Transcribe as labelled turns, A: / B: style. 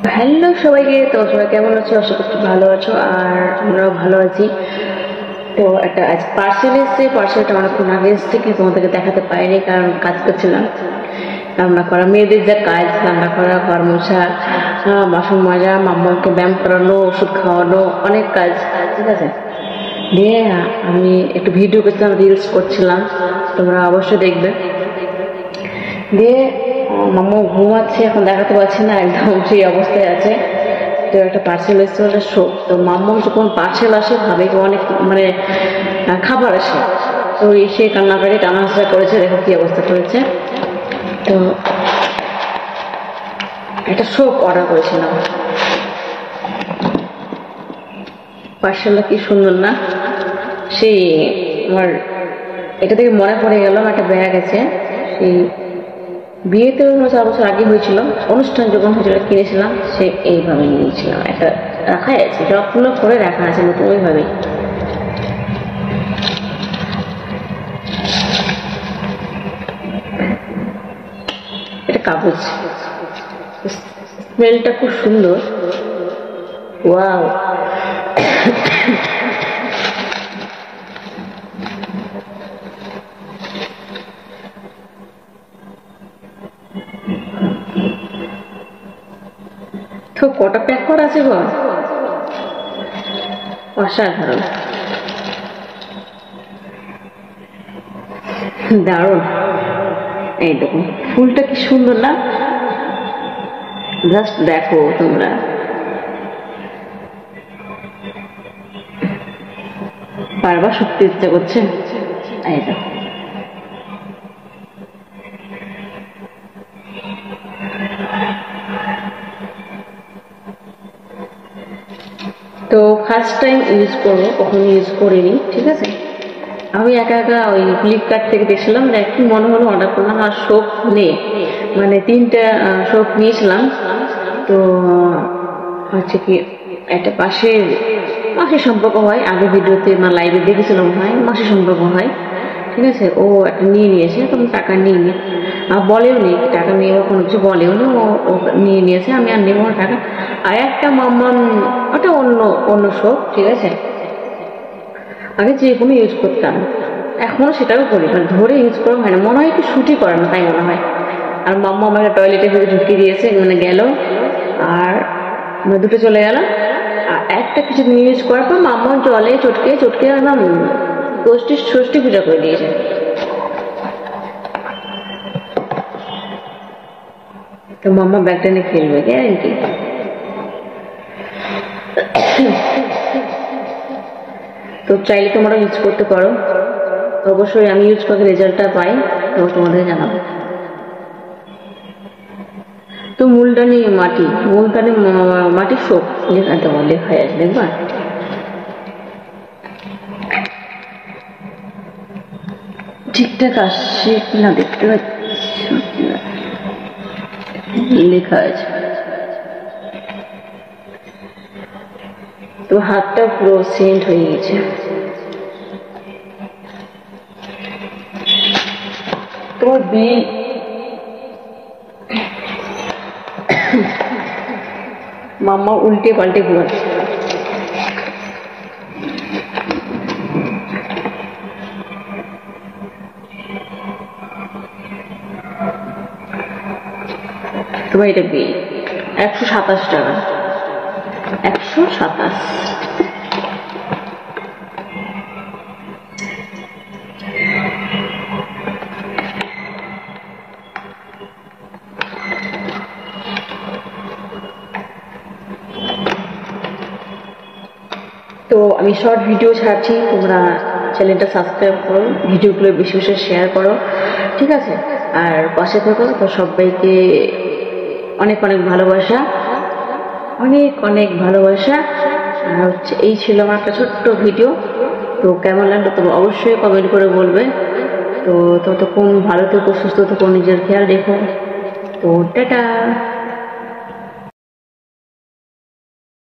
A: Hello সবাইকে, তো সবাই কেমন আছো? আশা করছি ভালো আছো আর আমরাও ভালো আছি। তো একটা আজ পার্সেল এসছে, পার্সেলটা অনেকক্ষণ আগে এসছে কিন্তু তোমাদেরকে দেখাতে পারিনি কারণ কাজ করছিলাম। রান্না করা, মেয়েদের যা কাজ, রান্না করা, ঘর মোছা, বাসন মাজা, মাম্মাকে ব্যায়াম করানো, ওষুধ খাওয়ানো, অনেক কাজ, ঠিক আছে। দিয়ে আমি একটু ভিডিও করছিলাম, রিলস করছিলাম, তোমরা অবশ্যই দেখবে। দিয়ে মাম্মা ঘুমাচ্ছে, এখন দেখাতে পারছি না, একদম সেই অবস্থায় আছে। তো একটা পার্সেল এসছে, ওটা শোক। তো মাম্মা যখন পার্সেল আসে ভাবে অনেক মানে খাবার আসে, তো সে কান্নাকাটি টানাহাসা করেছে, দেখো কি অবস্থা করেছে। তো একটা শোক অর্ডার করেছিলাম, পার্সেলটা কি সুন্দর না? সেই আমার এটা থেকে মনে পড়ে গেল, একটা ব্যাগ আছে, সেই বিয়েতে 4 বছর আগে হয়েছিল, অনুষ্ঠান যখন হয়েছিল কিনেছিলাম, সে এইভাবে নিয়েছিলাম। একটা রাখাই আছে, যত্ন করে রাখা আছে নতুন ওইভাবেই। এটা কাগজ, স্মেলটা খুব সুন্দর। ওয়াও, তো কটা প্যাক করা আছে গো, অসাধারণ, দারুণ। এই দেখো ফুলটা কি সুন্দর না? জাস্ট দেখো তোমরা, বারবার সত্যি ইচ্ছা করছে। এই দেখো, তো ফার্স্ট টাইম ইউজ করবো, কখনো ইউজ করিনি, ঠিক আছে। আমি একা একা ওই ফ্লিপকার্ট থেকে দেখছিলাম, কি মনে হলো অর্ডার করলাম। আর সোপ নেই, মানে 3টা সোপ নিয়েছিলাম। তো হচ্ছে কি, একটা পাশের মাসির সম্পর্ক হয়, আগে ভিডিওতে মানে লাইভে দেখেছিলাম, হয় মাসির সম্পর্ক হয়, ঠিক আছে। ও একটা নিয়ে নিয়েছে, তখন টাকা নিয়ে নি, বলেও নি টাকা নিয়ে, কোনো কিছু বলেও নি, ও নিয়ে নিয়েছে, আমি আর নেবো না টাকা। আর একটা মাম্মাম, ওটা অন্য অন্য সোপ, ঠিক আছে। আগে যে কোনো ইউজ করতাম, এখনও সেটাও করি, মানে ধরে ইউজ করা হয় না, মনে হয় একটু শুটি করে না, তাই মনে হয়। আর মাম্মা আমাকে টয়লেটে ফেলে ঢুকিয়ে দিয়েছে, মানে গেল, আর দুটো চলে গেল। আর একটা কিছুদিন ইউজ করার পর মাম্মা জলে চটকে চটকে একদম ষষ্ঠী পূজা করে দিয়েছে। তো মাম্মা ব্যাগটা নিয়ে ফেলবে গ্যারেন্টি। তো চাইলে তোমরা ইউজ করতে পারো, অবশ্যই আমি ইউজ করে রেজাল্টটা পাই, তো তোমাদের জানাবো। তো মুলটানি মাটি, মুলটানি মাটি সোপ লেখা লেখা আছে, দেখবা। ঠিকঠাক আসছে কিনা দেখতে পাচ্ছি, লেখা আছে। তো হাতটা পুরো সেন্ট হয়ে গেছে। তোমার বিল মাম্মা উল্টে পাল্টে ঘুমাচ্ছে। তোমার এটা বিল 127 টাকা, 127। তো আমি শর্ট ভিডিও ছাড়ছি, তোমরা চ্যানেলটা সাবস্ক্রাইব করো, ভিডিওগুলো বেশি বেশি শেয়ার করো, ঠিক আছে। আর পাশে থাকো। তো সবাইকে অনেক অনেক ভালোবাসা, অনেক অনেক ভালোবাসা। আর হচ্ছে এই ছিল আমার একটা ছোট্ট ভিডিও। তো কেমন লাগলো তোমরা অবশ্যই কমেন্ট করে বলবে। তো ততক্ষণ ভালো থেকো, সুস্থ থেকো, নিজের খেয়াল রেখো। তো টাটা।